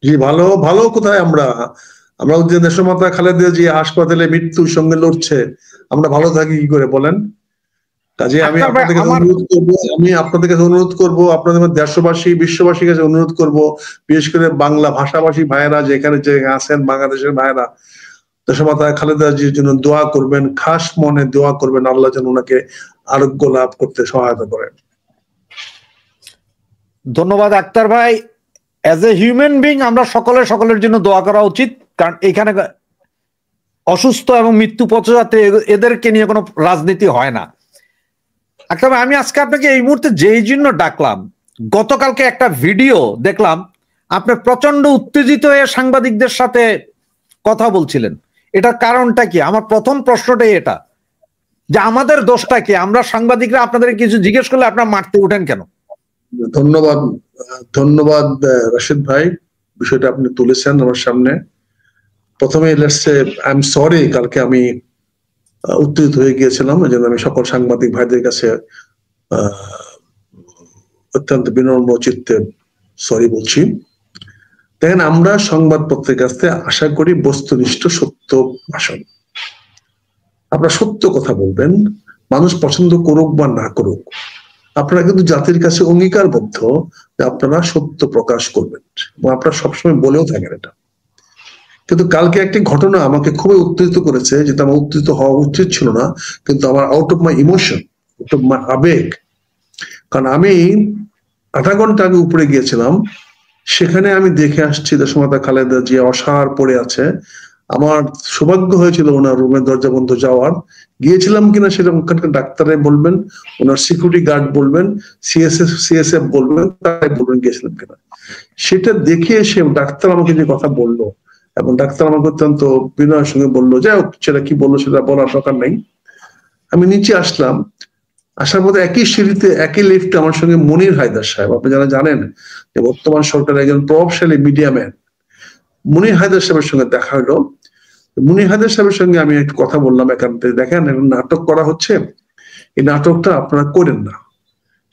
জি, ভালো ভালো। কোথায় আমরা? আমরা যে দেশমাতা খালেদা জিয়া হাসপাতালে মৃত্যুর সঙ্গে লড়ছে, আমরা ভালো থাকি কি করে বলেন? কাজে আমি আক্তার ভাই আপনাদের কাছে আমার অনুরোধ করবো, আপনাদের দেশবাসী বিশ্ববাসীর কাছে অনুরোধ করব, বিশেষ করে বাংলা ভাষাভাষী ভাইয়েরা যেখানে যে আছেন, বাংলাদেশের ভাইয়েরা, দেশমাতা খালেদা জির জন্য দোয়া করবেন, খাস মনে দোয়া করবেন, আল্লাহ যেন ওনাকে আরোগ্য লাভ করতে সহায়তা করেন। ধন্যবাদ আক্তার ভাই। অ্যাজ এ হিউম্যান বিং আমরা সকলের জন্য দোয়া করা উচিত, কারণ এখানে অসুস্থ এবং মৃত্যু পথযাত্রী এদেরকে নিয়ে কোনো রাজনীতি হয় না। আক্তার ভাই, আমি আজকে আপনাকে এই মুহূর্তে যেই জন্য ডাকলাম, গতকালকে একটা ভিডিও দেখলাম আপনি প্রচন্ড উত্তেজিত হয়ে সাংবাদিকদের সাথে কথা বলছিলেন। এটার কারণটা কি? আমার প্রথম প্রশ্নটাই এটা, যে আমাদের দোষটা কি? আমরা সাংবাদিকরা আপনাদের কিছু জিজ্ঞেস করলে আপনারা মারতে উঠেন কেন? ধন্যবাদ, ধন্যবাদ রাশিদ ভাই, বিষয়টা আপনি তুলেছেন আমার সামনে। প্রথমে আই এম সরি, কালকে আমি উত্তেজিত হয়ে গিয়েছিলাম, এই জন্য আমি সকল সাংবাদিক ভাইদের কাছে অত্যন্ত বিনম্র চিত্তে সরি বলছি। দেখেন, আমরা সংবাদপত্রের কাছ থেকে আশা করি বস্তুনিষ্ঠ সত্য ভাষণ। আপনারা সত্য কথা বলবেন, মানুষ পছন্দ করুক বা না করুক। আপনারা কিন্তু জাতির কাছে অঙ্গীকারবদ্ধ যে আপনারা সত্য প্রকাশ করবেন, এবং আপনারা সবসময় বলেও থাকেন এটা। কিন্তু কালকে একটি ঘটনা আমাকে খুবই উত্তেজিত করেছে, যেটা আমার উত্তেজিত হওয়া উচিত ছিল না, কিন্তু আমার out of my emotion, out of my আবেগ। কারণ আমি আধা ঘন্টা আগে উপরে গিয়েছিলাম, সেখানে আমি দেখে আসছি দেশমাতা খালেদা জিয়া অসাড় পড়ে আছে। আমার সৌভাগ্য হয়েছিল ওনার রুমের দরজা বন্ধ যাওয়ার, গিয়েছিলাম কিনা সেটা ওখানকার ডাক্তারে বলবেন, ওনার সিকিউরিটি গার্ড বলবেন, সিএসএফ বলবেন, তাই বলবেন গিয়েছিলাম কিনা। সেটা দেখে এসে ডাক্তার আমাকে যে কথা বললো, এবং ডাক্তার আমাকে অত্যন্ত বিনয়ের সঙ্গে বললো, যাই হোক সেটা কি বললো সেটা বলার দরকার নেই। আমি নিচে আসলাম, আসার মধ্যে একই সিঁড়িতে একই লিফটে আমার সঙ্গে মনির হায়দার সাহেব, আপনি যারা জানেন যে বর্তমান সরকারের একজন প্রভাবশালী মিডিয়া ম্যান, মনির হায়দার সাহেবের সঙ্গে দেখা হলো। মনির হায়দার সাহেবের সঙ্গে আমি একটু কথা বললাম একান্তে। দেখেন, এখন নাটক করা হচ্ছে, এই নাটকটা আপনারা করেন না।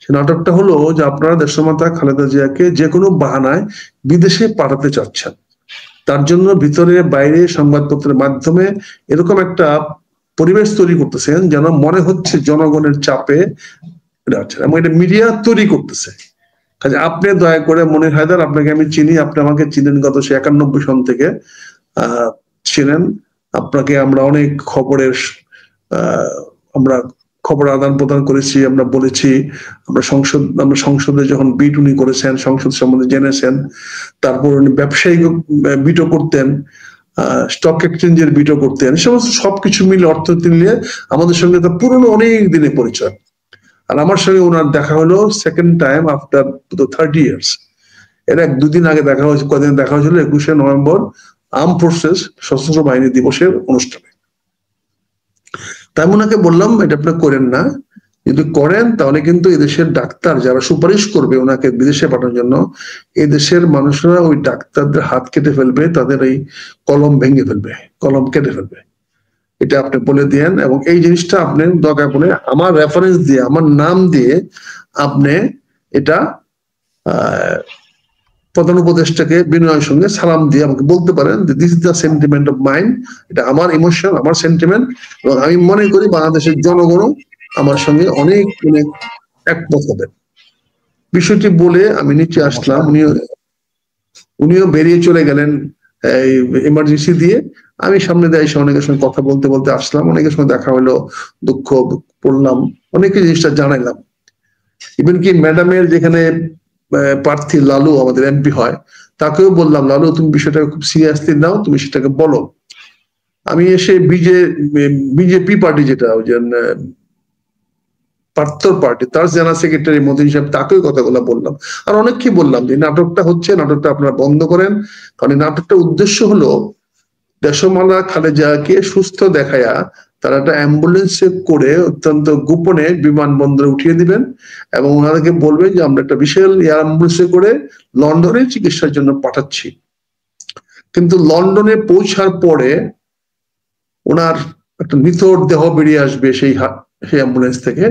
সে নাটকটা হলো যে আপনারা দেশমাতা খালেদা জিয়াকে যে কোনো বাহানায় বিদেশে পাঠাতে চাচ্ছেন, তার জন্য ভিতরে বাইরে সংবাদপত্রের মাধ্যমে এরকম একটা পরিবেশ তৈরি করতেছেন যেন মনে হচ্ছে জনগণের চাপে এবং এটা মিডিয়া তৈরি করতেছে। কাজে আপনি দয়া করে, মনির হায়দার, আপনাকে আমি চিনি, আপনি আমাকে চিনেন গত 91 সন থেকে চিনেন। আপনাকে আমরা অনেক আমরা খবর আদান প্রদান করেছি, আমরা বলেছি, আমরা সংসদে যখন বিট উনি করেছেন, সংসদ সম্বন্ধে জেনেছেন। তারপর উনি ব্যবসায়িক বিটও করতেন, স্টক এক্সচেঞ্জের বিটও করতেন, সমস্ত সবকিছু মিলে অর্থনীতি নিয়ে আমাদের সঙ্গে তো পুরনো অনেক দিনের পরিচয়। আর আমার সঙ্গে ওনার দেখা হলো সেকেন্ড টাইম আফটার 30 ইয়ার্স। এর দুদিন আগে দেখা হয়েছে, কদিন দেখা হয়েছিল 21শে নভেম্বর আর্ম ফোর্সেস সশস্ত্র বাহিনী দিবসের অনুষ্ঠানে। তাই ওনাকে বললাম, এটা আপনি করেন না, যদি করেন তাহলে কিন্তু এদেশের ডাক্তার যারা সুপারিশ করবে ওনাকে বিদেশে পাঠানোর জন্য, এদেশের মানুষরা ওই ডাক্তারদের হাত কেটে ফেলবে, তাদের এই কলম ভেঙে ফেলবে, কলম কেটে ফেলবে। এটা আপনি বলে দিয়েন, এবং এই জিনিসটা আপনি দরকার পড়ে আমার রেফারেন্স দিয়ে, আমার নাম দিয়ে আপনি এটা প্রধান উপদেষ্টাকে বিনয়ের সঙ্গে সালাম দিয়ে আমাকে বলতে পারেন যে this is the sentiment of mind, এটা আমার ইমোশন, আমার সেন্টিমেন্ট, এবং আমি মনে করি বাংলাদেশের জনগণও আমার সঙ্গে অনেক অনেক একমত হবেন। বিষয়টি বলে আমি নিচে আসলাম, উনিও বেরিয়ে চলে গেলেন এমার্জেন্সি দিয়ে। আমি সামনে দিয়ে এসে অনেকের সঙ্গে কথা বলতে বলতে আসলাম, অনেকের সঙ্গে দেখা হলো, দুঃখ পড়লাম, অনেকে জিনিসটা জানাইলাম। ইভেন কি ম্যাডামের যেখানে প্রার্থী লালু আমাদের এমপি হয়, তাকেও বললাম, লালু তুমি বিষয়টা খুব সিরিয়াসলি নাও, তুমি সেটাকে বলো। আমি এসে বিজেপি পার্টি, যেটা ওই যে পার্থর পার্টি, তার জেনারেল সেক্রেটারি মতিন সাহেব, তাকেও কথাগুলো বললাম। আর অনেককে বললাম যে নাটকটা হচ্ছে, নাটকটা আপনারা বন্ধ করেন। কারণ এই নাটকটার উদ্দেশ্য হলো দেশমাতা খালেদাকে সুস্থ দেখায়া তারা একটা অ্যাম্বুলেন্সে করে অত্যন্ত গোপনে বিমানবন্দরে উঠিয়ে দিবেন, এবং ওনাদেরকে বলবেন যে আমরা একটা বিশাল এয়ার অ্যাম্বুলেন্সে করে লন্ডনে চিকিৎসার জন্য পাঠাচ্ছি। কিন্তু লন্ডনে পৌঁছার পরে ওনার একটা নিথর দেহ বেরিয়ে আসবে সেই অ্যাম্বুলেন্স থেকে,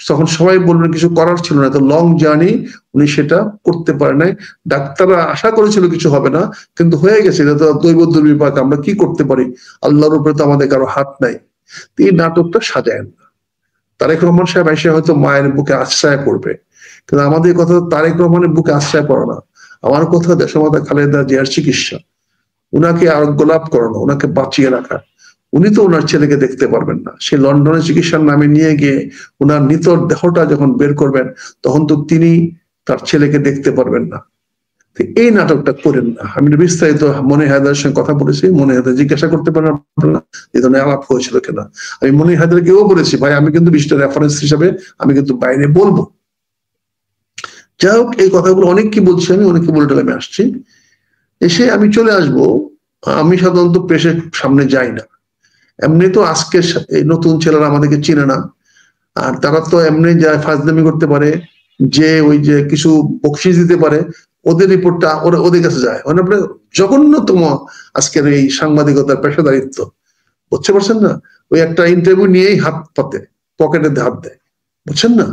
তখন সবাই বলবেন কিছু করার ছিল না, তো লং জার্নি, উনি সেটা করতে পারে নাই। ডাক্তাররা আশা করেছিল কিছু হবে না, কিন্তু হয়ে গেছে, এটা তো দৈব দুর্বিপাক, আমরা কি করতে পারি, আল্লাহর উপরে তো আমাদের কারো হাত নাই। এই নাটকটা সাজায় না। তারেক রহমান সাহেব এসে হয়তো মায়ের বুকে আশ্রয় করবে, কিন্তু আমাদের কথা তারেক রহমানের বুকে আশ্রয় পড়ে না। আমার কথা দেশমাতা খালেদা জিয়ার চিকিৎসা, উনাকে আরোগ্য লাভ করানো, ওনাকে বাঁচিয়ে রাখা। উনি তো ওনার ছেলেকে দেখতে পারবেন না, সে লন্ডনে চিকিৎসার নামে নিয়ে গিয়ে ওনার নিতর দেহটা যখন বের করবেন, তখন তো তিনি তার ছেলেকে দেখতে পারবেন না। এই নাটকটা করেন না। আমি বিস্তারিত মনি হায়দারের সঙ্গে কথা বলেছি, মনি হায়দার জিজ্ঞাসা করতে পারেন আপনারা এই ধরনের আলাপ হয়েছিল কিনা। আমি মনি হায়দারকেও বলেছি, ভাই আমি কিন্তু বিষয়টা রেফারেন্স হিসাবে আমি কিন্তু বাইরে বলবো। যাই হোক, এই কথাগুলো অনেক কি বলছি, আমি অনেক কি বলে আমি আসছি, এসে আমি চলে আসব। আমি সাধারণত প্রেসের সামনে যাই না, এমনি তো আজকে এই নতুন ছেলেরা আমাদেরকে চিনে না, আর তারা তো এমনি যায় ফাজলামি করতে পারে, যে ওই যে কিছু বকশিস দিতে পারে, ওদের রিপোর্টটা ওরা ওদের কাছে যায়, মানে আপনার জঘন্যতম আজকের এই সাংবাদিকতার পেশাদারিত্ব, বুঝতে পারছেন না? ওই একটা ইন্টারভিউ নিয়েই হাত পাতে, পকেটে হাত দেয়, বুঝছেন না?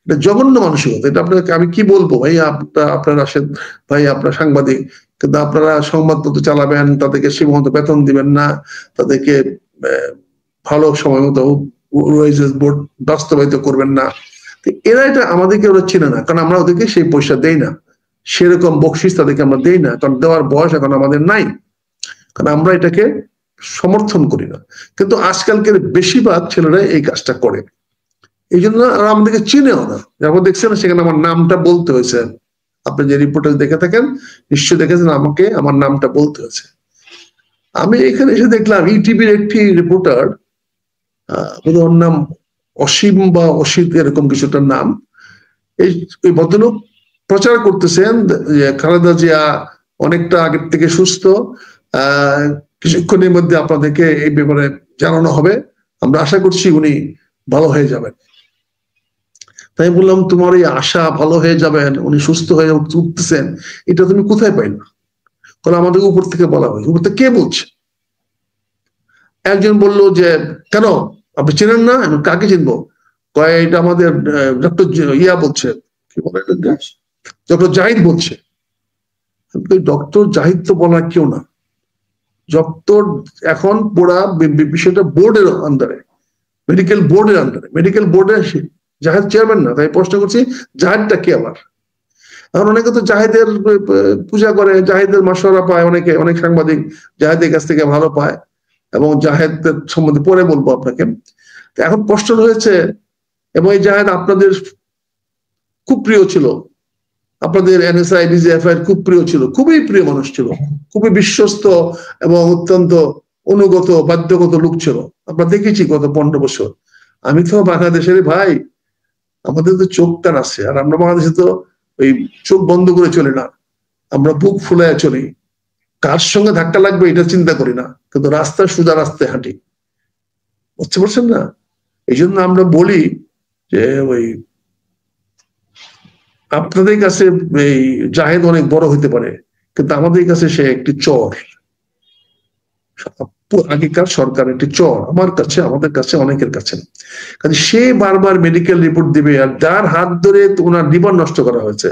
এটা জঘন্য মানসিকতা। এটা আপনাকে আমি কি বলবো ভাই, আপনারা আসেন ভাই, আপনারা সাংবাদিক, কিন্তু আপনারা সংবাদপত্র চালাবেন, তাদেরকে সীমান্ত বেতন দিবেন না, তাদেরকে ভালো সময় মতো বোর্ড বাস্তবায়িত করবেন না। এরা এটা আমাদেরকে ওরা চিনে না, কারণ আমরা ওদেরকে সেই পয়সা দেই না, সেরকম বকশিস তাদেরকে আমরা দেই না, কারণ দেওয়ার বয়স এখন আমাদের নাই, কারণ আমরা এটাকে সমর্থন করি না। কিন্তু আজকালকের বেশিরভাগ ছেলেরা এই কাজটা করে, এই জন্য আমাদেরকে চিনেও না। যখন দেখছেন সেখানে আমার নামটা বলতে হয়েছে, আপনি যে রিপোর্টার দেখে থাকেন নিশ্চয়ই দেখেছেন, আমাকে আমার নামটা বলতে হয়েছে। আমি এখানে এসে দেখলাম ইটিভির একটি রিপোর্টার, ওর নাম অসীম বা অসিত এরকম কিছুটার নাম, এই ভদ্রলোক প্রচার করতেছেন যে খালেদা জিয়া অনেকটা আগের থেকে সুস্থ, কিছুক্ষণের মধ্যে আপনাদেরকে এই ব্যাপারে জানানো হবে, আমরা আশা করছি উনি ভালো হয়ে যাবেন। তাই বললাম, তোমার এই আশা ভালো হয়ে যাবেন, উনি সুস্থ হয়ে উঠতেছেন, এটা তুমি কোথায় পাইলে? কারণ আমাদের উপর থেকে বলা হয়। উপর থেকে কে বলছে? একজন বললো যে কেন আপনি চেনেন না? আমি কাকে চিনবো? কয় এটা আমাদের ডক্টর ইয়া বলছে, কি বলে, ডক্টর জাহিদ বলছে। ডক্টর জাহিদ তো বলার কেউ না, ডক্টর এখন পুরা বিষয়টা বোর্ডের আন্ডারে, মেডিকেল বোর্ডের আন্ডারে, মেডিকেল বোর্ডের জাহিদ চেয়ারম্যান না। তাই প্রশ্ন করছি, জাহিদটা কি আবার? এখন অনেকে তো জাহিদের পূজা করে, জাহিদের মাসওয়ারা পায়, অনেকে, অনেক সাংবাদিক জাহিদের কাছ থেকে ভালো পায়, এবং জাহেদের সম্বন্ধে পরে বলবো আপনাকে। এখন প্রশ্ন রয়েছে, এবং এই জাহেদ আপনাদের খুব প্রিয় ছিল, আপনাদের এনএসআই ডিজিএফআই খুব প্রিয় ছিল, খুবই প্রিয় মানুষ ছিল, খুবই বিশ্বস্ত এবং অত্যন্ত অনুগত বাধ্যগত লোক ছিল। আমরা দেখেছি গত 15 বছর। আমি তো বাংলাদেশের ভাই, আমাদের তো চোখ কান আছে, আর আমরা বাংলাদেশে তো ওই চোখ বন্ধ করে চলি না, আমরা বুক ফুলায় চলি, কার সঙ্গে ধাক্কা লাগবে এটা চিন্তা করি না, কিন্তু রাস্তায় সোজা রাস্তায় হাঁটি, বুঝতে পারছেন না? এই জন্য আমরা বলি যে ওই আপনাদের কাছে এই জাহেদ অনেক বড় হইতে পারে, কিন্তু আমাদের কাছে সে একটি চর, আগেকার সরকার একটি চর, আমার কাছে, আমাদের কাছে, অনেকের কাছে। কাজে সে বারবার মেডিকেল রিপোর্ট দিবে, আর যার হাত ধরে ওনার লিভার নষ্ট করা হয়েছে,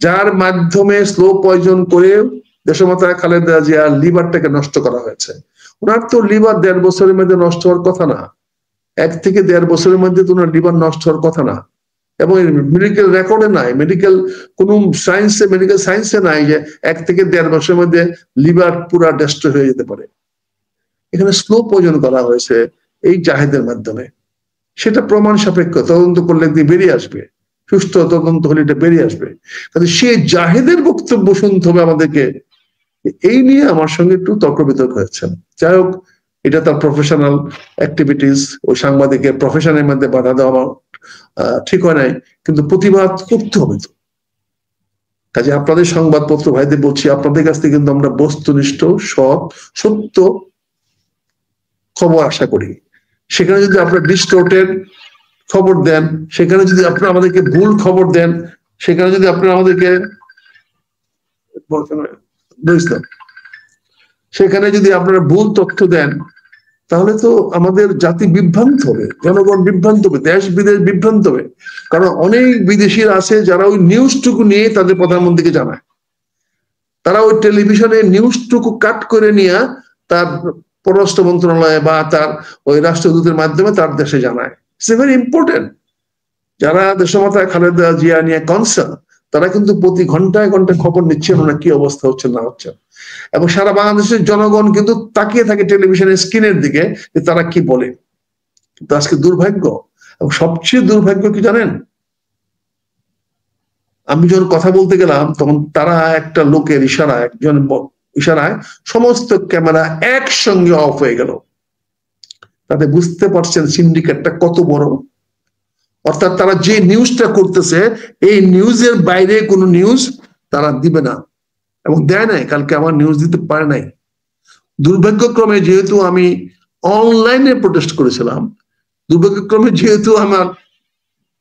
যার মাধ্যমে স্লো পয়জন করে দেশমাতা খালেদা জিয়ার লিভারটাকে নষ্ট করা হয়েছে। ওনার তো লিভার 1.5 বছরের মধ্যে নষ্ট হওয়ার কথা না, 1 থেকে 1.5 বছরের মধ্যে তো ওনার লিভার নষ্ট হওয়ার কথা না, এবং মেডিকেল রেকর্ডে নাই, মেডিকেল কোন সায়েন্সে, মেডিকেল সায়েন্সে নাই যে 1 থেকে 1.5 বছরের মধ্যে লিভার পুরা ডেস্ট্রয় হয়ে যেতে পারে। এখানে স্লো পয়জন করা হয়েছে এই জাহেদের মাধ্যমে, সেটা প্রমাণ সাপেক্ষ, তদন্ত করলে বেরিয়ে আসবে, সুস্থ তদন্ত হলে এটা বেরিয়ে আসবে। কাজে সে জাহেদের বক্তব্য শুনতে হবে আমাদেরকে, এই নিয়ে আমার সঙ্গে একটু তর্ক বিতর্ক হয়েছে। যাই হোক, এটা তার প্রফেশনাল অ্যাক্টিভিটিস, ওই সাংবাদিকের প্রফেশনের মধ্যে বাধা দেওয়া ঠিক হয় নাই, কিন্তু প্রতিবাদ করতে হবে তো। কাজে আপনাদের সংবাদপত্র ভাইদের বলছি, আপনাদের কাছ থেকে কিন্তু আমরা বস্তুনিষ্ঠ, সৎ, সত্য খবর আশা করি। সেখানে যদি আপনারা ডিস্টোর্টেড খবর দেন, সেখানে যদি আপনারা আমাদেরকে ভুল খবর দেন, সেখানে যদি আপনারা আমাদেরকে সেখানে যদি আপনারা ভুল তথ্য দেন, তাহলে তো আমাদের জাতি বিভ্রান্ত হবে, জনগণ বিভ্রান্ত হবে, দেশ বিদেশ বিভ্রান্ত হবে। কারণ অনেক বিদেশিরা আছে যারা ওই নিউজটুকু নিয়ে তাদের প্রধানমন্ত্রীকে জানায়, তারা ওই টেলিভিশনে নিউজটুকু কাট করে নিয়ে তার পররাষ্ট্র মন্ত্রণালয়ে বা তার ওই রাষ্ট্রদূতের মাধ্যমে তার দেশে জানায়। It's very important. যারা দেশমাতা খালেদা জিয়া নিয়ে কনসার্ন, তারা কিন্তু প্রতি ঘন্টায় ঘন্টায় খবর নিচ্ছেন ওনার কি অবস্থা হচ্ছে না হচ্ছে, এবং সারা বাংলাদেশের জনগণ কিন্তু তাকিয়ে থাকে টেলিভিশনের স্ক্রিনের দিকে যে তারা কি বলে। কিন্তু আজকে দুর্ভাগ্য, এবং সবচেয়ে দুর্ভাগ্য কি জানেন, আমি যখন কথা বলতে গেলাম তখন তারা একটা লোকের ইশারায়, একজন ইশারায় সমস্ত ক্যামেরা একসঙ্গে অফ হয়ে গেল। তাতে বুঝতে পারছেন সিন্ডিকেটটা কত বড়। অর্থাৎ তারা যে নিউজটা করতেছে এই নিউজের বাইরে কোনো নিউজ তারা দিবে না, এবং দেয় নাই। কালকে আমার নিউজ দিতে পারে নাই। দুর্ভাগ্যক্রমে যেহেতু আমি অনলাইনে প্রোটেস্ট করেছিলাম, দুর্ভাগ্যক্রমে যেহেতু আমার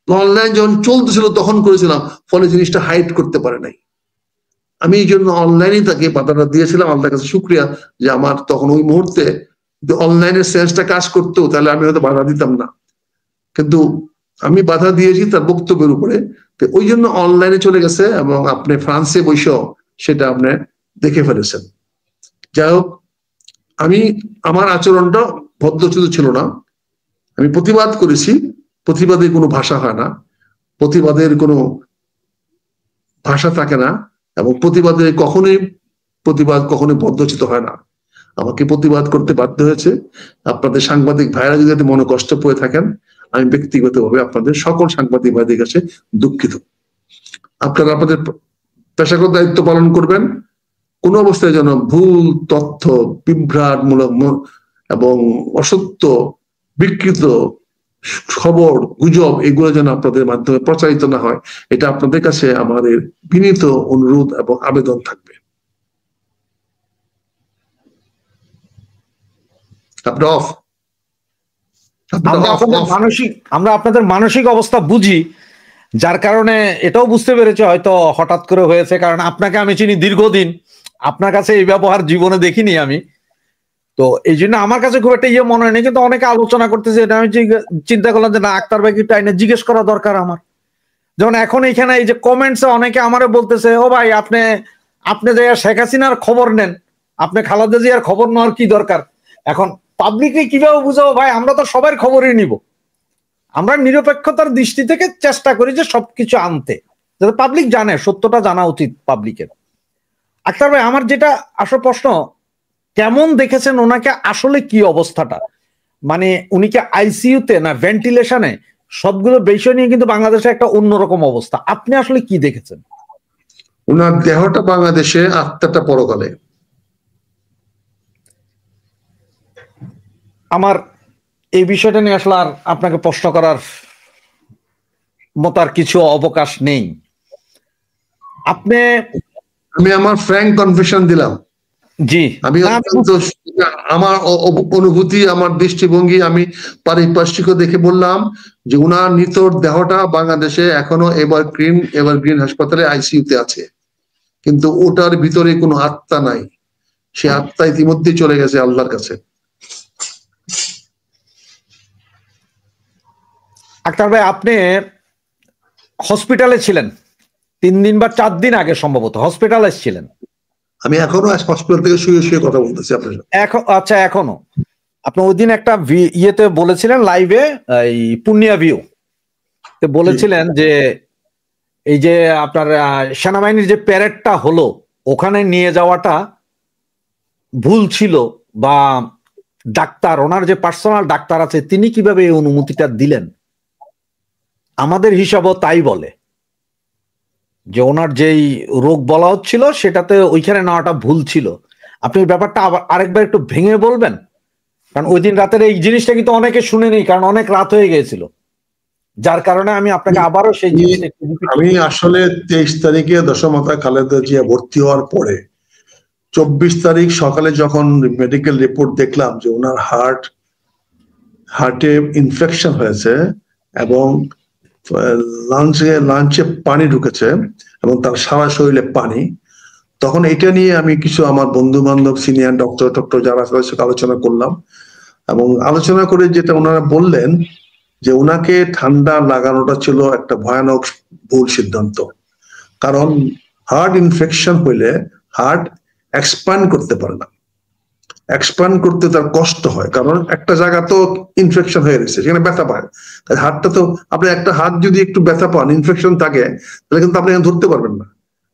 অনলাইন যখন চলতেছিল তখন করেছিলাম, ফলে জিনিসটা হাইড করতে পারে নাই। আমি এই জন্য অনলাইনে তাকে বাধাটা দিয়েছিলাম। আল্লাহর কাছে শুক্রিয়া যে আমার তখন ওই মুহূর্তে অনলাইনের সেন্সটা কাজ করতো, তাহলে আমি হয়তো বাধা দিতাম না। কিন্তু আমি বাধা দিয়েছি তার বক্তব্যের উপরে, ওই জন্য অনলাইনে চলে গেছে, এবং আপনি ফ্রান্সে বসেও সেটা আপনি দেখে ফেলেছেন। যাই হোক, আমার আচরণটা ভদ্রচিত ছিল না। আমি প্রতিবাদ করেছি, প্রতিবাদের কোনো ভাষা হয় না, প্রতিবাদের কোনো ভাষা থাকে না, এবং প্রতিবাদ কখনোই ভদ্রচিত হয় না। আমাকে প্রতিবাদ করতে বাধ্য হয়েছে। আপনাদের সাংবাদিক ভাইরা যদি মনে কষ্ট পেয়ে থাকেন, আমি ব্যক্তিগতভাবে আপনাদের সকল সাংবাদিক ভাইদের কাছে দুঃখিত। আপনারা আপনাদের পেশাগত দায়িত্ব পালন করবেন। কোন অবস্থায় যেন ভুল তথ্য, বিভ্রাটমূলক এবং অসত্য, বিকৃত খবর, গুজব এগুলো যেন আপনাদের মাধ্যমে প্রচারিত না হয়, এটা আপনাদের কাছে আমাদের বিনীত অনুরোধ এবং আবেদন থাকবে। আমরা আপনাদের মানসিক অবস্থা বুঝি, যার কারণে এটাও বুঝতে পেরেছি হয়তো হঠাৎ করে হয়েছে। কারণ আপনাকে আমি চিনি দীর্ঘদিন, আপনার কাছে এই ব্যবহার জীবনে দেখিনি আমি। তো এই জন্য আমার কাছে খুব একটা মনে হয়নি, কিন্তু অনেকে আলোচনা করতেছে, এটা আমি চিন্তা করলাম যে না, আক্তার ভাই একটু আইনে জিজ্ঞেস করা দরকার আমার। যেমন এখন এখানে এই যে কমেন্টসে অনেকে আমারে বলতেছে, ও ভাই আপনি যে শেখ হাসিনার খবর নেন, আপনি খালেদা জিয়ার খবর নেওয়ার কি দরকার? এখন পাবলিককে কিভাবে বুঝাবো ভাই, আমরা তো সবার খবরই নিব। আমরা নিরপেক্ষতার দৃষ্টি থেকে চেষ্টা করি যে সবকিছু আনতে, যাতে পাবলিক জানে, সত্যটা জানা উচিত পাবলিকের। আক্তার ভাই, আমার যেটা আসল প্রশ্ন, কেমন দেখেছেন ওনাকে, আসলে কি অবস্থাটা? মানে উনি কি আইসিইউতে না ভেন্টিলেশনে? সবগুলো বিষয় নিয়ে কিন্তু বাংলাদেশে একটা অন্যরকম অবস্থা। আপনি আসলে কি দেখেছেন? ওনার দেহটা বাংলাদেশে, আত্মাটা পরকালে। আমার এই বিষয়টা নিয়ে আসলে আর আপনাকে প্রশ্ন করার মতো আর কিছু অবকাশ নেই। আমি আমার ফ্র্যাঙ্ক কনফেশন দিলাম। জি, আমার অনুভূতি, আমার দৃষ্টিভঙ্গি, আমি পারিপার্শ্বিক দেখে বললাম যে উনার নিতর দেহটা বাংলাদেশে এখনো এভারগ্রিন হাসপাতালে আইসিইউতে আছে, কিন্তু ওটার ভিতরে কোনো আত্মা নাই। সে আত্মা ইতিমধ্যেই চলে গেছে আল্লাহর কাছে। আক্তার ভাই, আপনি হসপিটালে ছিলেন 3 দিন বা 4 দিন আগে, সম্ভবত হসপিটালাইজ ছিলেন। আমি এখনো হসপিটাল থেকে শুয়ে শুয়ে কথা বলতেছি আপনার সাথে। আচ্ছা, এখনো আপনি ওই দিন একটা ইয়েতে বলেছিলেন, লাইভে, এই পূর্ণিয়া ভিউ তে বলেছিলেন যে এই যে আপনার সেনাবাহিনীর যে প্যারেডটা হলো, ওখানে নিয়ে যাওয়াটা ভুল ছিল, বা ডাক্তার, ওনার যে পার্সোনাল ডাক্তার আছে, তিনি কিভাবে এই অনুমতিটা দিলেন? আমাদের হিসাবও তাই বলে যে ওনার যেই রোগ বলা হচ্ছিল সেটাতে ওইখানে নেওয়াটা ভুল ছিল। আপনি ব্যাপারটা আরেকবার একটু ভেঙে বলবেন, কারণ ওই দিন রাতের এই জিনিসটা কিন্তু অনেকে শুনেনি, কারণ অনেক রাত হয়ে গিয়েছিল, যার কারণে আমি আপনাকে আবারও সেই জিনিসটা। আমি আসলে 23 তারিখে দশমাতা খালেদা জিয়া ভর্তি হওয়ার পরে 24 তারিখ সকালে যখন মেডিকেল রিপোর্ট দেখলাম যে ওনার হার্টে ইনফেকশন হয়েছে এবং লাঞ্চে পানি ঢুকেছে এবং তার সারা শরীরে পানি, তখন এটা নিয়ে আমি কিছু আমার বন্ধু বান্ধব, সিনিয়র ডক্টর যারা তাদের সাথে আলোচনা করলাম। এবং আলোচনা করে যেটা ওনারা বললেন যে ওনাকে ঠান্ডা লাগানোটা ছিল একটা ভয়ানক ভুল সিদ্ধান্ত। কারণ হার্ট ইনফেকশন হইলে হার্ট এক্সপ্যান্ড করতে পারে না, এক্সপ্যান্ড করতে তার কষ্ট হয়, কারণ একটা জায়গা তো ইনফেকশন হয়ে গেছে, সেখানে ব্যথা পায়। হার্টটা তো, আপনি একটা হাত যদি একটু ব্যথা পান, ইনফেকশন থাকে, তাহলে কিন্তু আপনি ধরতে পারবেন না,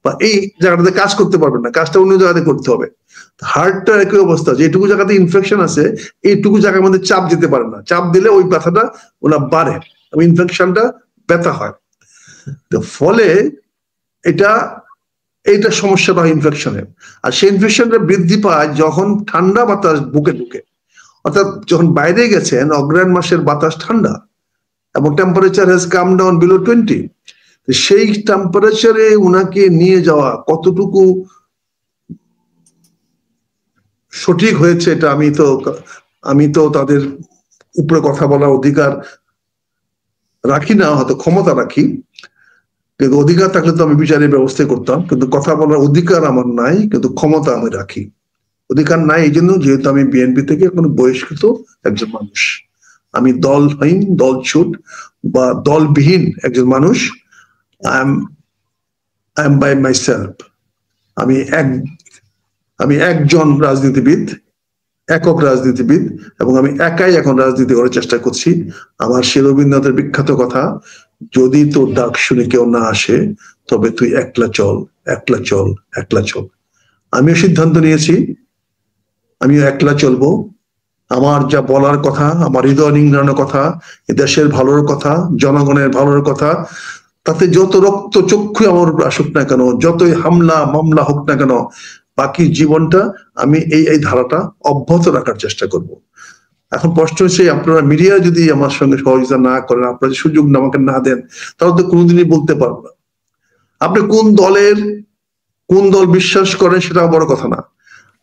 বা এই জায়গাটাতে কাজ করতে পারবেন না, কাজটা অন্য জায়গাতে করতে হবে। হার্টটা একই অবস্থা, যেটুকু জায়গাতে ইনফেকশন আছে এইটুকু জায়গার মধ্যে চাপ দিতে পারে না, চাপ দিলে ওই ব্যথাটা ওরা বাড়ে এবং ইনফেকশনটা ব্যথা হয়। তো ফলে এইটা সমস্যাটা হয় ইনফেকশনের। আর সেই ইনফেকশনটা বৃদ্ধি পায় যখন ঠান্ডা বাতাস বুকে ঢুকে, অর্থাৎ যখন বাইরে গেছেন, অগ্রহায়ণ মাসের বাতাস ঠান্ডা এবং temperature has come down below 20, সেই টেম্পারেচারে উনাকে নিয়ে যাওয়া কতটুকু সঠিক হয়েছে এটা আমি তো তাদের উপরে কথা বলার অধিকার রাখি না, হয়তো ক্ষমতা রাখি, কিন্তু অধিকার থাকলে তো আমি বিচারের ব্যবস্থা করতাম, কিন্তু কথা বলার অধিকার আমার নাই, কিন্তু ক্ষমতা আমি রাখি। অধিকার নাই এই জন্য, যেহেতু আমি বিএনপি থেকে কোনো বহিষ্কৃত একজন মানুষ, আমি দলহীন, দলছুট বা দলবিহীন একজন মানুষ। I am by myself. আমি একজন রাজনীতিবিদ, একক রাজনীতিবিদ, এবং আমি একাই এখন রাজনীতি করার চেষ্টা করছি। আমার সে রবীন্দ্রনাথের বিখ্যাত কথা, যদি তোর ডাক শুনে কেউ না আসে তবে তুই একলা চল, একলা চল, একলা চল। আমিও সিদ্ধান্ত নিয়েছি, আমিও একলা চলবো। আমার যা বলার কথা, আমার হৃদয় নিংড়ানোর কথা, দেশের ভালোর কথা, জনগণের ভালোর কথা, তাতে যত রক্ত চক্ষু আমার আসুক না কেন, যতই হামলা মামলা হোক না কেন, বাকি জীবনটা আমি এই ধারাটা অব্যাহত রাখার চেষ্টা করব। এখন প্রশ্ন হচ্ছে, আপনারা মিডিয়া যদি আমার সঙ্গে সহযোগিতা না করেন, আপনারা সুযোগ আমাকে না দেন, তাহলে তো কোনোদিনই বলতে পারবো না। আপনি কোন দল বিশ্বাস করেন সেটা বড় কথা না।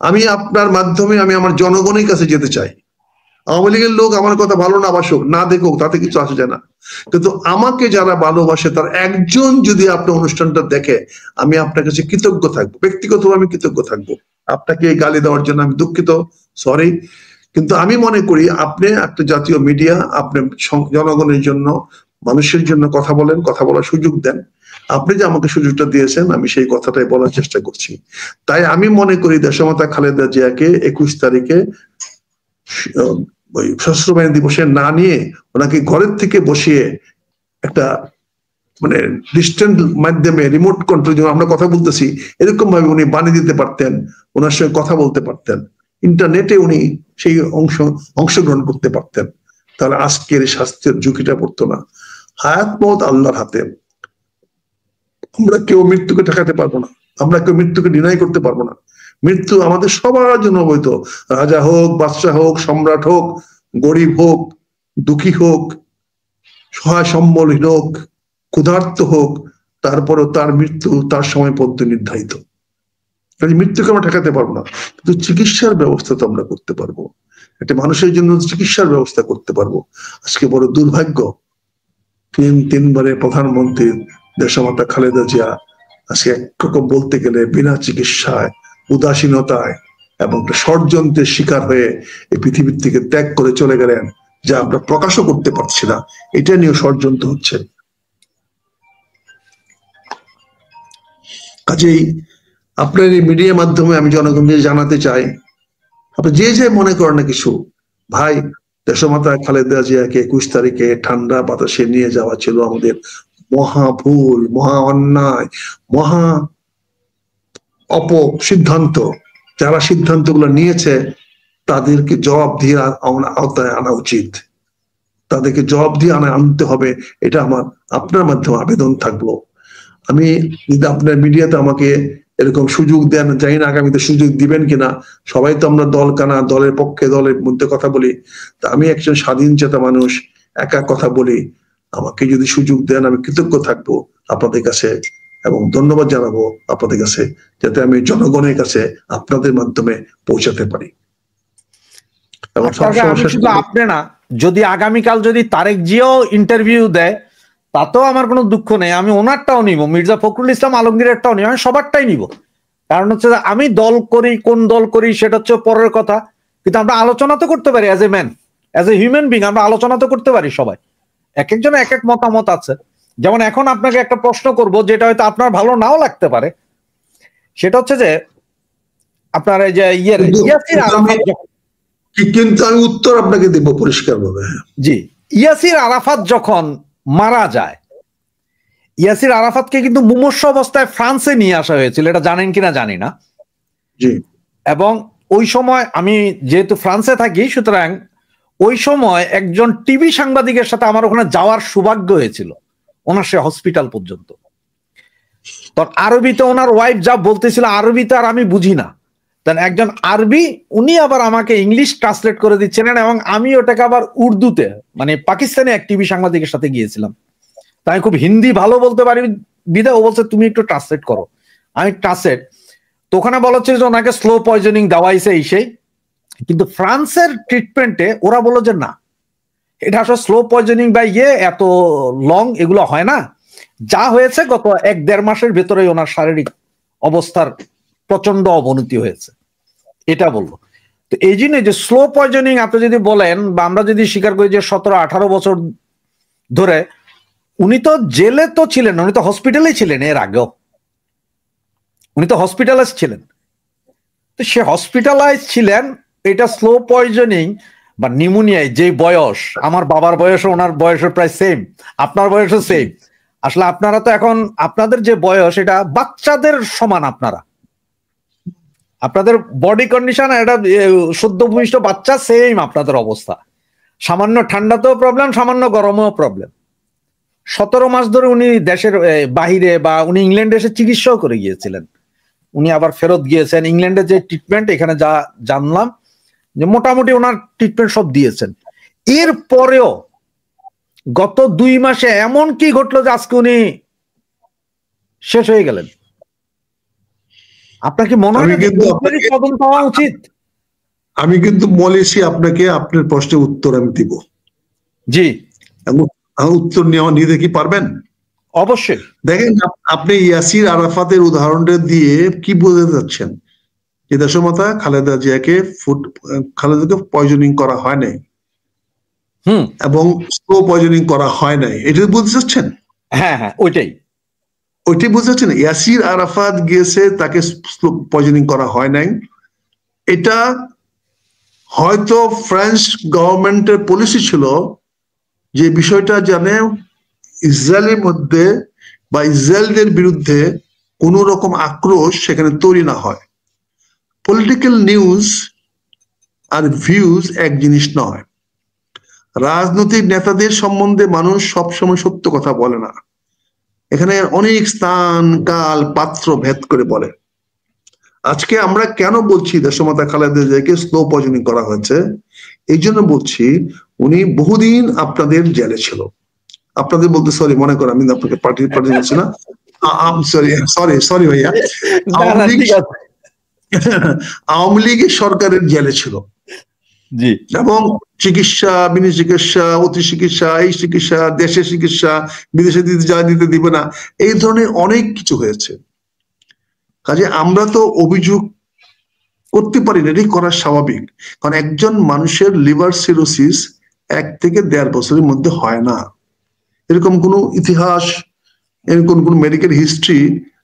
আমি আপনার মাধ্যমে আমি আমার জনগণের কাছে যেতে চাই। আওয়ামী লীগের লোক আমার কথা ভালো না বাসুক, না দেখুক, তাতে কিছু আসে যায় না, কিন্তু আমাকে যারা ভালোবাসে তার একজন যদি আপনার অনুষ্ঠানটা দেখে, আমি আপনার কাছে কৃতজ্ঞ থাকবো, ব্যক্তিগতভাবে আমি কৃতজ্ঞ থাকবো। আপনাকে এই গালি দেওয়ার জন্য আমি দুঃখিত, সরি, কিন্তু আমি মনে করি আপনি একটা জাতীয় মিডিয়া, আপনি জনগণের জন্য, মানুষের জন্য কথা বলেন, কথা বলার সুযোগ দেন। আপনি যে আমাকে সুযোগটা দিয়েছেন, আমি সেই কথাটাই বলার চেষ্টা করছি। তাই আমি মনে করি দেশমাতা খালেদা জিয়াকে 21 তারিখে ওই সশস্ত্র বাহিনী দিবসে না নিয়ে ওনাকে ঘরের থেকে বসিয়ে একটা মানে ডিস্টেন্ট মাধ্যমে, রিমোট কন্ট্রোল, যেমন আমরা কথা বলতেছি এরকম ভাবে উনি বানিয়ে দিতে পারতেন, ওনার সঙ্গে কথা বলতে পারতেন, ইন্টারনেটে উনি সেই অংশগ্রহণ করতে পারতেন, তাহলে আজকের স্বাস্থ্যের ঝুঁকিটা পড়তো না। হায়াত মওত আল্লাহর হাতে, আমরা কেউ মৃত্যুকে ঠেকাতে পারবো না, আমরা কেউ মৃত্যুকে ডিনাই করতে পারবো না। মৃত্যু আমাদের সবার জন্য বৈধ, রাজা হোক, বাদশাহ হোক, সম্রাট হোক, গরিব হোক, দুঃখী হোক, সহায় সম্বলহীন হোক, ক্ষুধার্ত হোক, তারপরেও তার মৃত্যু তার সময় পদ্ধতি নির্ধারিত। মৃত্যুকে আমরা ঠেকাতে পারবো না, কিন্তু চিকিৎসার ব্যবস্থা তো আমরা করতে পারবো, একটা মানুষের জন্য চিকিৎসার ব্যবস্থা করতে পারবো। আজকে বড় দুর্ভাগ্য, তিনবারের প্রধানমন্ত্রী দেশমাতা খালেদা জিয়া আজকে একরকম বলতে গেলে বিনা চিকিৎসায়, উদাসীনতায় এবং ষড়যন্ত্রের শিকার হয়ে এই পৃথিবীর থেকে ত্যাগ করে চলে গেলেন, যা আমরা প্রকাশও করতে পারছি না। এটা নিয়ে ষড়যন্ত্র হচ্ছে। কাজেই আপনার এই মিডিয়ার মাধ্যমে আমি জনগণকে জানাতে চাই, আপনি যে মনে করেন না কিছু, ভাই দেশমাতা খালেদা জিয়াকে 21 তারিখে ঠান্ডা বাতাসে নিয়ে যাওয়া ছিল আমাদের মহা ভুল, মহা অন্যায়, মহা সিদ্ধান্ত। যারা সিদ্ধান্তগুলো নিয়েছে তাদেরকে জবাব দিয়ে আওতায় আনা উচিত, তাদেরকে জবাব দিয়ে আনতে হবে। এটা আমার আপনার মাধ্যমে আবেদন থাকলো। আমি যদি আপনার মিডিয়াতে আমাকে এরকম সুযোগ দেন, জানি না আগামীতে সুযোগ দিবেন কিনা। সবাই তো আমরা দল কানা, দলের পক্ষে দলের মধ্যে কথা বলি, তা আমি একজন স্বাধীন চেতা মানুষ, একা কথা বলি। আমাকে যদি সুযোগ দেন আমি কৃতজ্ঞ থাকবো আপনাদের কাছে এবং ধন্যবাদ জানাবো আপনাদের কাছে, যাতে আমি জনগণের কাছে আপনাদের মাধ্যমে পৌঁছাতে পারি। আপনি না, যদি আগামীকাল যদি তারেক জিয়াও ইন্টারভিউ দেয় তাতেও আমার কোনো দুঃখ নেই, আমি ওনারটাও নিব, মির্জা ফখরুল ইসলাম আলমগীরেরটাও নিব, আমি সবারটাই নিব। কারণ হচ্ছে আমি দল করি, কোন দল করি সেটা হচ্ছে পরের কথা, কিন্তু আমরা আলোচনা তো করতে পারি as a man. As a human being আমরা আলোচনা তো করতে পারি সবাই, এক একজনের এক এক মতামত আছে। যেমন এখন আপনাকে একটা প্রশ্ন করব যেটা হয়তো আপনার ভালো নাও লাগতে পারে, সেটা হচ্ছে যে আপনার এই যে ইয়াসির আরাফাত, কিন্তু আমি উত্তর আপনাকে দেব পরিষ্কার ভাবে। জি, ইয়াসির আরাফাত যখন মারা যায়, ইয়াসির আরাফাতকে কিন্তু মুমূর্ষ অবস্থায় ফ্রান্সে নিয়ে আসা হয়েছিল, এটা জানেন কিনা জানি না। জি। এবং ওই সময় আমি যেহেতু ফ্রান্সে থাকি, সুতরাং ওই সময় একজন টিভি সাংবাদিকের সাথে আমার ওখানে যাওয়ার সৌভাগ্য হয়েছিল, ওনার সে হসপিটাল পর্যন্ত। তখন আরবিতে ওনার ওয়াইফ যা বলতেছিল, আরবিতে আর আমি বুঝি না, একজন আরবি উনি আবার আমাকে ইংলিশ ট্রান্সলেট করে দিচ্ছিলেন, এবং আমি ওটাকে আবার উর্দুতে, মানে পাকিস্তানি এক টিভি সাংবাদিকের সাথে গিয়েছিলাম, তাই খুব হিন্দি ভালো বলতে পারি বিদায় ও বলছে তুমি একটু ট্রান্সলেট করো। আমি ট্রান্সলেট, তো ওখানে বলা হচ্ছে যে ওনাকে স্লো পয়জনিং দেওয়া হয়েছে এই সেই, কিন্তু ফ্রান্সের ট্রিটমেন্টে ওরা বললো যে না, এটা আসলে স্লো পয়জনিং বা এত লং এগুলো হয় না, যা হয়েছে গত 1-1.5 মাসের ভেতরে ওনার শারীরিক অবস্থার প্রচন্ড অবনতি হয়েছে, এটা বললো। তো এই জন্য যে স্লো পয়জনিং আপনি যদি বলেন, বা আমরা যদি স্বীকার করি যে 17-18 বছর ধরে উনি তো জেলে তো ছিলেন, উনি তো হসপিটালে ছিলেন, এর আগেও উনি তো হসপিটালাইজ ছিলেন। তো সে হসপিটালাইজ ছিলেন, এটা স্লো পয়জনিং বা নিউমোনিয়ায় যে বয়স, আমার বাবার বয়স ওনার বয়সের প্রায় সেম, আপনার বয়সও সেম। আসলে আপনারা তো এখন আপনাদের যে বয়স এটা বাচ্চাদের সমান, আপনাদের বডি কন্ডিশন এটা সদ্য ভূমিষ্ঠ বাচ্চা সেম আপনাদের অবস্থা। সামান্য ঠান্ডাতেও প্রবলেম, সামান্য গরমেও প্রবলেম। 17 মাস ধরে উনি দেশের বাহিরে বা উনি ইংল্যান্ডে এসে চিকিৎসাও করে গিয়েছিলেন, উনি আবার ফেরত গিয়েছেন। ইংল্যান্ডের যে ট্রিটমেন্ট এখানে যা জানলাম যে মোটামুটি ওনার ট্রিটমেন্ট সব দিয়েছেন। এর পরেও গত 2 মাসে এমন কি ঘটলো যে আজকে উনি শেষ হয়ে গেলেন? আপনার কি মনে হয় তদন্ত হওয়া উচিত? আমি কিন্তু বলেছি আপনাকে, আপনার প্রশ্নের উত্তর আমি দিব। জি, উত্তর নিতে কি পারবেন? অবশ্যই। দেখেন, আপনি ইয়াসির আরাফাতের উদাহরণটা দিয়ে কি বোঝাতে যাচ্ছেন? যে দেশমাতা খালেদা জিয়াকে খালেদাকে পয়জনিং করা হয় নাই এবং স্লো পয়জনিং করা হয় নাই, এটা বলতে চাচ্ছেন? হ্যাঁ হ্যাঁ, ওইটাই বুঝতে চাচ্ছেন। ইয়াসির আরাফাত গিয়েছে, তাকে পয়জনিং করা হয় নাই, এটা হয়তো ফ্রেঞ্চ গভর্নমেন্টের পলিসি ছিল যে বিষয়টা জানে ইসরায়েলের মধ্যে বা ইসরায়েলদের বিরুদ্ধে কোন রকম আক্রোশ সেখানে তৈরি না হয়। পলিটিক্যাল নিউজ আর ভিউজ এক জিনিস নয়। রাজনৈতিক নেতাদের সম্বন্ধে মানুষ সবসময় সত্য কথা বলে না, এখানে অনেক স্থান কাল পাত্র ভেদ করে বলে। আজকে আমরা কেন বলছি দেশমাতা খালেদা জিয়াকে স্লো পয়জনিং করা হয়েছে? এই জন্য বলছি, উনি বহুদিন আপনাদের জেলে ছিল। আপনাদের বলতে সরি, মনে করেন আমি আপনাকে পার্টি বলছি না, সরি ভাইয়া, আওয়ামী লীগের সরকারের জেলে ছিল। জি, এবং চিকিৎসা, বিনা চিকিৎসা, অতি চিকিৎসা, এই চিকিৎসা, দেশের চিকিৎসা, বিদেশে দিতে দিবে না, এই ধরনের অনেক কিছু হয়েছে। কাজে আমরা তো অভিযোগ করতে পারি না, এটাই করা স্বাভাবিক। কারণ একজন মানুষের লিভার সিরোসিস 1 থেকে 1.5 বছরের মধ্যে হয় না। এরকম কোনো ইতিহাস, এরকম কোনো মেডিকেল হিস্ট্রি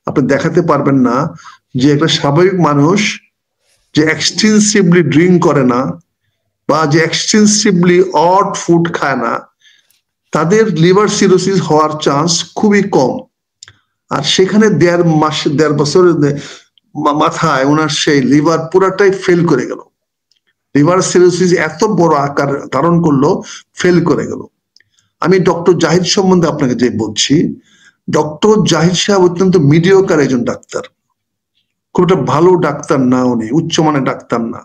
আপনি দেখাতে পারবেন না যে একটা স্বাভাবিক মানুষ যে এক্সটেন্সিভলি ড্রিঙ্ক করে না বা যে এক্সটেন্সিভলি অড ফুড খায় না, তাদের লিভার সিরোসিস হওয়ার চান্স খুবই কম। আর সেখানে 1.5 বছরের মাথায় ওনার সেই লিভার পুরাটাই ফেল করে গেল। লিভার সিরোসিস এত বড় আকার ধারণ করলো, ফেল করে গেল। আমি ডক্টর জাহিদ সম্বন্ধে আপনাকে যে বলছি, ডক্টর জাহিদ সাহেব অত্যন্ত মিডিওকার একজন ডাক্তার, খুব একটা ভালো ডাক্তার না, উনি উচ্চমানের ডাক্তার না।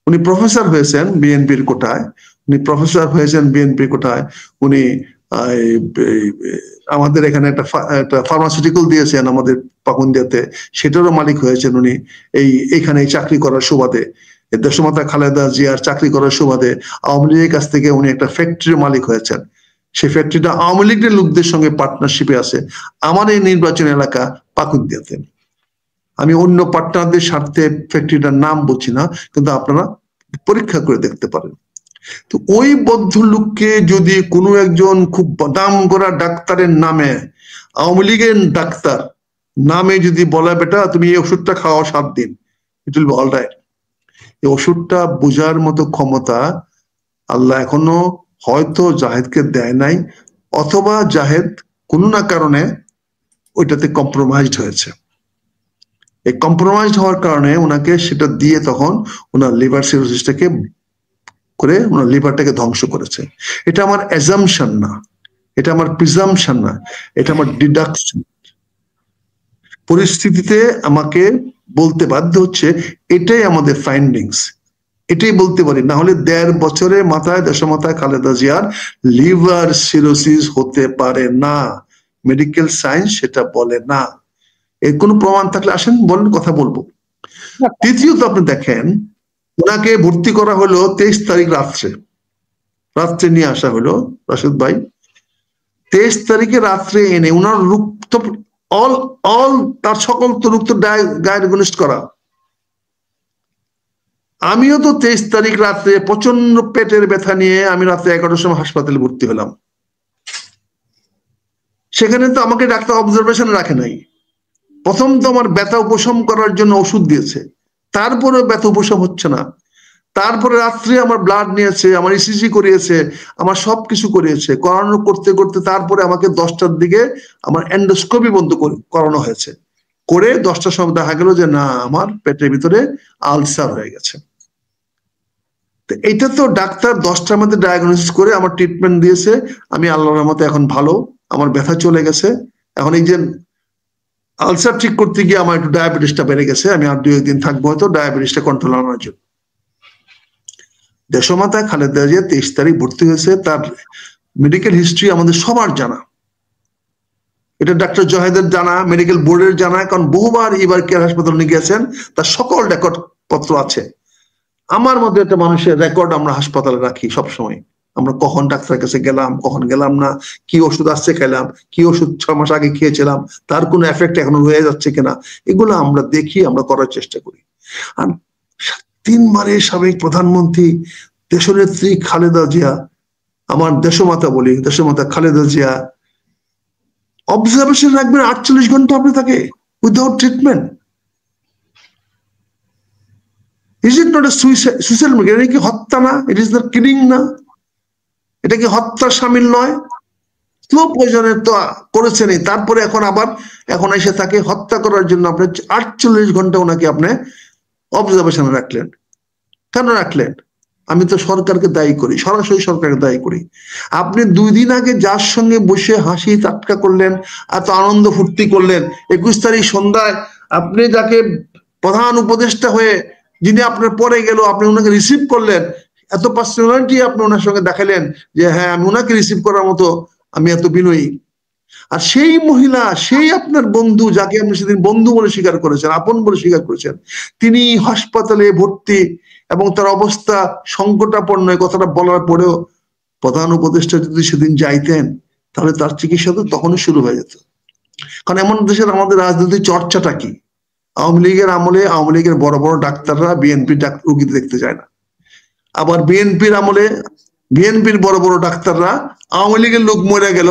উনি প্রফেসর হয়েছেন বিএনপির কোটায়, উনি আমাদের এখানে একটা ফার্মাসিউটিক্যাল দিয়েছেন আমাদের পাকুন্দিয়াতে, সেটারও মালিক হয়েছেন উনি। এইখানে চাকরি করার সুবাদে, দেশমাতা খালেদা জিয়ার চাকরি করার সুবাদে আওয়ামী লীগের কাছ থেকে উনি একটা ফ্যাক্টরির মালিক হয়েছেন। সেই ফ্যাক্টরিটা আওয়ামী লীগের লোকদের সঙ্গে পার্টনারশিপে আছে আমার এই নির্বাচন এলাকা পাকুন্দিয়াতে। আমি অন্য পার্টনারদের স্বার্থে ফ্যাক্টরিটার নাম বলছি না, কিন্তু আপনারা পরীক্ষা করে দেখতে পারেন। তো ওই ভদ্রলোককে যদি কোনো একজন খুব নাম করা ডাক্তারের নামে, আওয়ামী লীগের ডাক্তার নামে যদি বলা, বেটা তুমি এই ওষুধটা খাওয়া 7 দিন, it will be all right. এই ওষুধটা বোঝার মতো ক্ষমতা আল্লাহ এখনো হয়তো জাহেদকে দেয় নাই, অথবা জাহেদ কোনো না কারণে ওইটাতে কম্প্রোমাইজড হয়েছে। এই কম্প্রোমাইজড হওয়ার কারণে ওনাকে সেটা দিয়ে তখন ওনার লিভার সিরোসিসটাকে করে ওনার লিভারটাকে ধ্বংস করেছে। এটা আমার অ্যাজাম্পশন না, এটা আমার প্রিজাম্পশন না, এটা আমার ডিডাকশন। পরিস্থিতিতে আমাকে বলতে বাধ্য হচ্ছে, এটাই আমাদের ফাইন্ডিংস, এটাই বলতে পারি। না হলে 1.5 বছরের মাথায় দেশমাতায় খালেদা জিয়ার লিভার সিরোসিস হতে পারে না, মেডিকেল সায়েন্স সেটা বলে না। এর কোনো প্রমাণ থাকলে আসেন বলেন, কথা বলবো। তৃতীয়ত আপনি দেখেন, ওনাকে ভর্তি করা হলো 23 তারিখ রাত্রে নিয়ে আসা হলো রাশেদ ভাই। 23 তারিখে রাত্রে এনে ওনার রক্ত অল তার সকল তো রক্ত ডায়াগনোস্ট করা। আমিও তো 23 তারিখ রাত্রে প্রচন্ড পেটের ব্যথা নিয়ে আমি রাত্রে 11টার সময় হাসপাতালে ভর্তি হলাম। সেখানে তো আমাকে ডাক্তার অবজারভেশনে রাখে নাই। প্রথম তো আমার ব্যথা উপশম করার জন্য ওষুধ দিয়েছে, তারপরে ব্যথা উপশম হচ্ছে না। তারপরে রাত্রে আমার ব্লাড নিয়েছে, আমার ইসিজি করিয়েছে, আমার সবকিছু করিয়েছে, করানো করতে করতে তারপরে আমাকে 10টার দিকে আমার এন্ডোস্কোপি বন্ধ করানো হয়েছে। করে 10টার সময় দেখা গেল যে না, আমার পেটের ভিতরে আলসার হয়ে গেছে। তো এটা তো ডাক্তার 10টার মধ্যে ডায়াগনোসিস করে আমার ট্রিটমেন্ট দিয়েছে। আমি আল্লাহর রহমতে এখন ভালো, আমার ব্যথা চলে গেছে। এখন এই যে আলসার ঠিক করতে গিয়ে আমার একটু ডায়াবেটিসটা বেড়ে গেছে, আমি আর 2 দিন থাকবো হয়তো ডায়াবেটিসটা কন্ট্রোল আনার জন্য। দেশমাতা খালেদা জিয়া 23 তারিখ ভর্তি হয়েছে, তার মেডিকেল হিস্ট্রি আমাদের সবার জানা, এটা ডাক্তার জহেদের জানা, মেডিকেল বোর্ডের জানা, কারণ বহুবার এবার কেয়ার হাসপাতালে নিয়ে গেছেন, তার সকল রেকর্ড পত্র আছে। আমার মধ্যে একটা মানুষের রেকর্ড আমরা হাসপাতালে রাখি সবসময়, আমরা কখন ডাক্তারের কাছে গেলাম, কখন গেলাম না, কি ওষুধ আসছে খেলাম, কি ওষুধ 6 মাস আগে খেয়েছিলাম, তার কোনো এফেক্ট এখনো রয়ে যাচ্ছে কিনা, এগুলো আমরা দেখি, আমরা করার চেষ্টা করি। আর 3বারের সাবেক প্রধানমন্ত্রী দেশনেত্রী খালেদা জিয়া, আমার দেশমাতা বলি, দেশমাতা খালেদা জিয়া অবজারভেশন রাখবেন 48 ঘন্টা আপনি তাকে, without treatment. Is it not a suicide? এটা কি হত্যা না? ইট ইজ নট কিলিং না? এটা কি হত্যার সামিল নয়? স্লো পয়জনের তো করেছেনই, তারপরে এখন এসে তাকে হত্যা করার জন্য আপনি 48 ঘন্টা ওনাকে আপনি অবজারভেশনে রাখলেন। কেন রাখলেন? আমি তো সরকারকে দায়ী করি, সরাসরি সরকারকে দায়ী করি। আপনি 2 দিন আগে যার সঙ্গে বসে হাসি ঠাট্টা করলেন, এত আনন্দ ফুর্তি করলেন, 21 তারিখ সন্ধ্যায় আপনি যাকে প্রধান উপদেষ্টা হয়ে, যিনি আপনার পরে গেল, আপনি ওনাকে রিসিভ করলেন, এত পার্সোনালিটি আপনি ওনার সঙ্গে দেখালেন যে হ্যাঁ আমি ওনাকে রিসিভ করার মতো আমি এত বিনয়ী। আর সেই মহিলা, সেই আপনার বন্ধু, যাকে আপনি সেদিন বন্ধু বলে স্বীকার করেছেন, আপন বলে স্বীকার করেছেন, তিনি হাসপাতালে ভর্তি এবং তার অবস্থা সংকটাপন্ন, কথাটা বলার পরেও প্রধান উপদেষ্টা যদি সেদিন যাইতেন, তাহলে তার চিকিৎসা তো তখনই শুরু হয়ে যেত। কারণ এমন দেশের আমাদের রাজনৈতিক চর্চাটা কি, আওয়ামী লীগের আমলে আওয়ামী লীগের বড় বড় ডাক্তাররা বিএনপি রুগী দেখতে যায় না, আবার বিএনপির আমলে বিএনপির বড় বড় ডাক্তাররা আওয়ামী লীগের লোক মরে গেল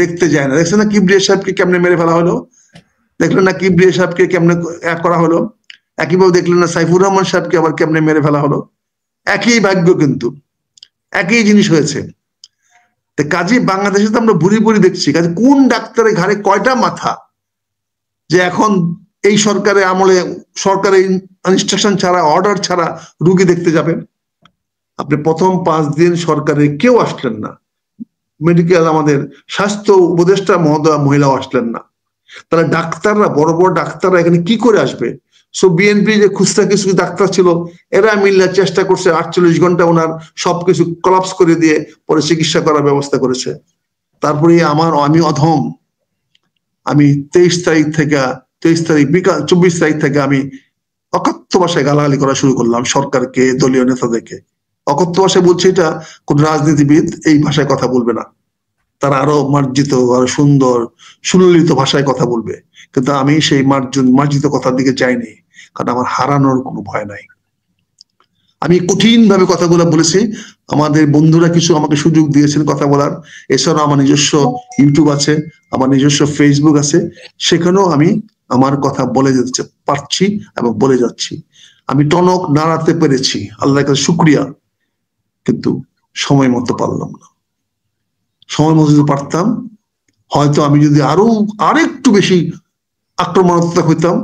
দেখতে যায় না। দেখছেন না কিবরিয়া সাহেবকে কেমনে মেরে ফেলা হলো, দেখলেন না কিবরিয়া সাহেবকে কেমনে করা হলো, একইভাবে দেখলেন না সাইফুর রহমান সাহেবকে আবার কেমনে মেরে ফেলা হলো। একই ভাগ্য, কিন্তু একই জিনিস হয়েছে। কাজে বাংলাদেশে তো আমরা বুড়ি বুড়ি দেখছি, কাজে কোন ডাক্তারের ঘাড়ে কয়টা মাথা যে এখন এই সরকারের আমলে সরকারের ইনস্ট্রাকশন ছাড়া, অর্ডার ছাড়া রুগী দেখতে যাবেন। আপনি প্রথম 5 দিন সরকারের কেউ আসলেন না, মেডিকেল আমাদের স্বাস্থ্য উপদেষ্টা মহোদয় মহিলাও আসলেন না। তাহলে ডাক্তাররা, বড় বড় ডাক্তাররা এখানে কি করে আসবে? সো বিএনপি যে খুচরা কিছু ডাক্তার ছিল, এরা মিল্লা চেষ্টা করছে 48 ঘন্টা ওনার সবকিছু কলাপস করে দিয়ে পরে চিকিৎসা করার ব্যবস্থা করেছে। তারপরে আমি অধম, আমি 23 তারিখ বিকাল 24 তারিখ থেকে আমি অকথ্য ভাষায় গালাগালি করা শুরু করলাম সরকারকে, দলীয় নেতাদেরকে। অকথ্য ভাষায় বলছে, এটা কোন রাজনীতিবিদ এই ভাষায় কথা বলবে না, তারা আরো মার্জিত, আরো সুন্দর সুললিত ভাষায় কথা বলবে। কিন্তু আমি সেই মার্জিত কথার দিকে চাইনি, কারণ আমার হারানোর কোনো ভয় নাই। আমি কঠিন ভাবে কথাগুলো বলেছি, আমাদের বন্ধুরা কিছু আমাকে সুযোগ দিয়েছেন কথা বলার। এছাড়াও আমার নিজস্ব ইউটিউব আছে, আমার নিজস্ব ফেসবুক আছে, সেখানেও আমি আমার কথা বলে যেতে পারছি এবং বলে যাচ্ছি। আমি টনক নাড়াতে পেরেছি, আল্লাহর কাছে শুকরিয়া, কিন্তু সময় মতো পারলাম না। সময় মতো যদি পারতাম, হয়তো আমি যদি আরেকটু বেশি আক্রমণাত্মক হইতাম,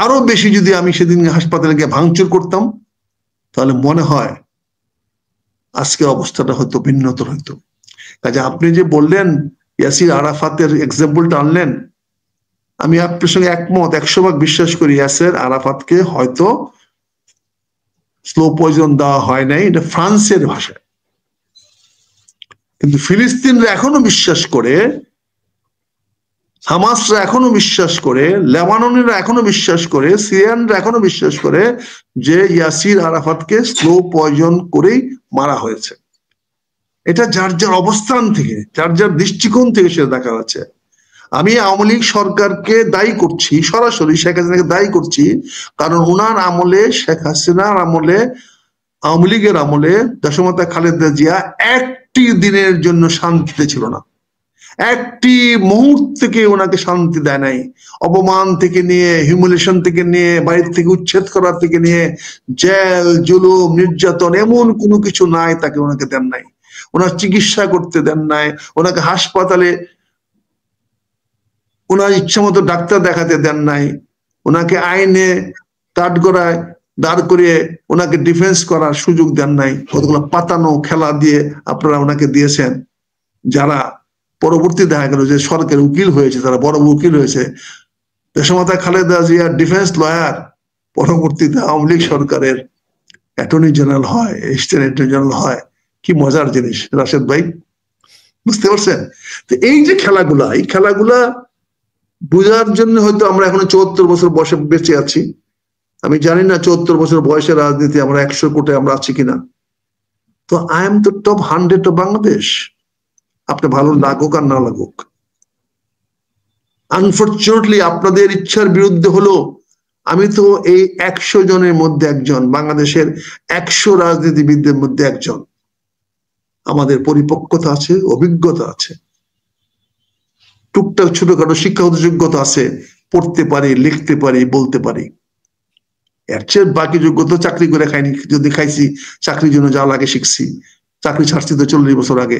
আরো বেশি যদি আমি সেদিন হাসপাতালে গিয়ে ভাঙচুর করতাম, তাহলে মনে হয় আজকের অবস্থাটা হয়তো ভিন্নতর হইতো। কাজে আপনি যে বললেন ইয়াসির আরাফাতের এক্সাম্পলটা আনলেন, আমি আপনার সঙ্গে একমত, 100% বিশ্বাস করি ইয়াসির আরাফাতকে হয়তো স্লো পয়জন দেওয়া হয় নাই, এটা ফ্রান্সের ভাষায়। কিন্তু ফিলিস্তিনরা এখনো বিশ্বাস করে, হামাসরা এখনো বিশ্বাস করে, লেবাননিরা এখনো বিশ্বাস করে, সিরিয়ানরা এখনো বিশ্বাস করে যে ইয়াসির আরাফাতকে স্লো পয়জন করেই মারা হয়েছে। এটা যার যার অবস্থান থেকে, যার যার দৃষ্টিকোণ থেকে সেটা দেখা যাচ্ছে। আমি আওয়ামী লীগ সরকারকে দায়ী করছি, সরাসরি শেখ হাসিনাকে দায়ী করছি, কারণ ওনার আমলে, শেখ হাসিনার আমলে, আওয়ামী লীগের আমলে দেশমাতা খালেদা জিয়া একটি দিনের জন্য শান্তিতে ছিল না, একটি মুহূর্ত থেকে ওনাকে শান্তি দেয় নাই। অপমান থেকে নিয়ে, হিউমিলেশন থেকে নিয়ে, বাড়ির থেকে উচ্ছেদ করার থেকে নিয়ে, জেল, জুলুম, নির্যাতন, এমন কোনো কিছু নাই তাকে ওনাকে দেন নাই। ওনার চিকিৎসা করতে দেন নাই, ওনাকে হাসপাতালে ওনার ইচ্ছা মতো ডাক্তার দেখাতে দেন নাই, ওনাকে আইনে কাঠগড়ায় দাঁড় করিয়ে ওনাকে ডিফেন্স করার সুযোগ দেন নাই। কতগুলো পাতানো খেলা দিয়ে আপনারা ওনাকে দিয়েছেন, যারা পরবর্তী দেখা গেল যে সরকারের উকিল হয়েছে, তারা বড় উকিল হয়েছে। দেশমাতা খালেদা জিয়ার ডিফেন্স লয়ার পরবর্তীতে আওয়ামী লীগ সরকারের অ্যাটর্নি জেনারেল হয়, অ্যাসিস্ট্যান্ট অ্যাটর্নি জেনারেল হয়। কি মজার জিনিস রাশেদ ভাই, বুঝতে পারছেন? তো এই যে খেলাগুলা, এই খেলাগুলা বোঝার জন্য হয়তো আমরা এখনো 74 বছর বয়সে বেঁচে আছি। আমি জানি না 74 বছর বয়সে রাজনীতি আমরা 100 কোটে আমরা আছি কিনা। তো আই এম তো টপ 100 অফ বাংলাদেশ, আপনি ভালো লাগুক আর না লাগুক। আনফর্চুনেটলি আপনাদের ইচ্ছার বিরুদ্ধে হলো আমি তো এই 100 জনের মধ্যে একজন, বাংলাদেশের 100 রাজনীতিবিদদের মধ্যে একজন। আমাদের পরিপক্কতা আছে, অভিজ্ঞতা আছে, টুকটাক ছোটখাটো শিক্ষাগত যোগ্যতা আছে, পড়তে পারি, লিখতে পারি, বলতে পারি। এর চেয়ে বাকি যোগ্যতা চাকরি করে খাইনি, যদি খাইছি চাকরির জন্য যা লাগে শিখছি। চাকরি ছাড়ছি তো 40 বছর আগে,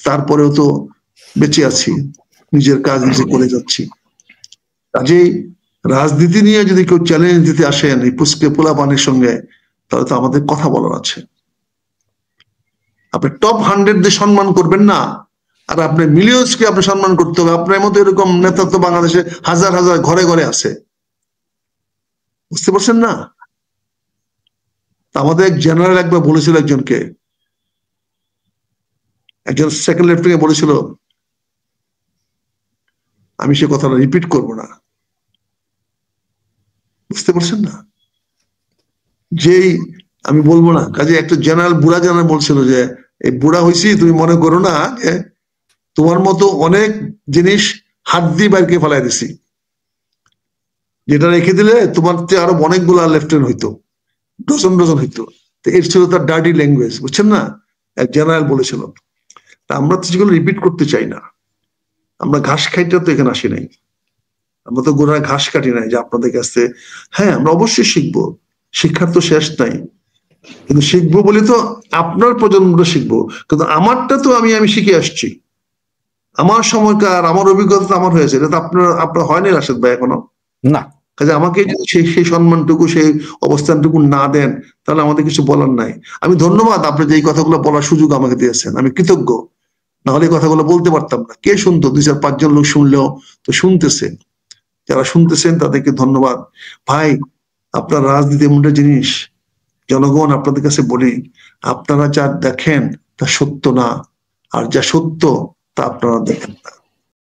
তারপরেও তো বেঁচে আছি, নিজের কাজ নিজে করে যাচ্ছি। কাজেই রাজনীতি নিয়ে যদি কেউ চ্যালেঞ্জ দিতে আসেন এই পুষ্কে পোলাপানের সঙ্গে, তাহলে তো আমাদের কথা বলার আছে। আপনি টপ 100 দিয়ে সম্মান করবেন না, আর আপনি মিলিয়ন্সকে আপনি সম্মান করতে হবে। আপনার মতো এরকম নেতা তো বাংলাদেশে হাজার হাজার ঘরে ঘরে আছে, বুঝতে পারছেন না? আমাদের এক জেনারেল একবার বলেছিল, একজন সেকেন্ড লেফটেন্যান্ট বলেছিল, আমি সে কথাটা রিপিট করব না, বুঝতে পারছেন না? যেই আমি বলবো না, কাজে একটা জেনারেল, বুড়া জেনারেল বলছিল যে এই বুড়া হয়েছি তুমি মনে করো না যে তোমার মতো অনেক জিনিস হাত দিয়ে বাইরকে ফেলাই দিছি, যেটা রেখে দিলে তোমার আরো অনেকগুলা লেফটেন্যান্ট হইতো, ডজন ডজন হইতো। তো এর ছিল তার ডার্টি ল্যাঙ্গুয়েজ, বুঝছেন না? এক জেনারেল বলেছিল। তা আমরা তো সেগুলো রিপিট করতে চাই না। আমরা ঘাস খাইতে তো এখানে আসি নাই, আমরা তো গোড়ায় ঘাস কাটি নাই যে আপনাদের কাছে। হ্যাঁ, আমরা অবশ্যই শিখবো, শিক্ষার তো শেষ নাই, কিন্তু শিখবো বলে তো আপনার প্রজন্মটা শিখবো, কিন্তু আমারটা তো আমি শিখে আসছি। আমার সময়কার, আমার অভিজ্ঞতা তো আমার হয়েছে, এটা তো আপনার হয়নি রাশেদ ভাই এখনো না। কাজে আমাকে যদি সেই সম্মানটুকু, সেই অবস্থানটুকু না দেন, তাহলে আমাদের কিছু বলার নাই। আমি ধন্যবাদ, আপনি যে এই কথাগুলো বলার সুযোগ আমাকে দিয়েছেন, আমি কৃতজ্ঞ। নাহলে এই কথাগুলো বলতে পারতাম না। কে শুনতো? 2-4-5 জন লোক শুনলেও তো শুনতেছে, যারা শুনতেছেন তাদেরকে ধন্যবাদ। ভাই, আপনার রাজনীতি এমন একটা জিনিস, জনগণ আপনাদের কাছে বলি, আপনারা যা দেখেন তা সত্য না, আর যা সত্য তা আপনারা দেখেন না।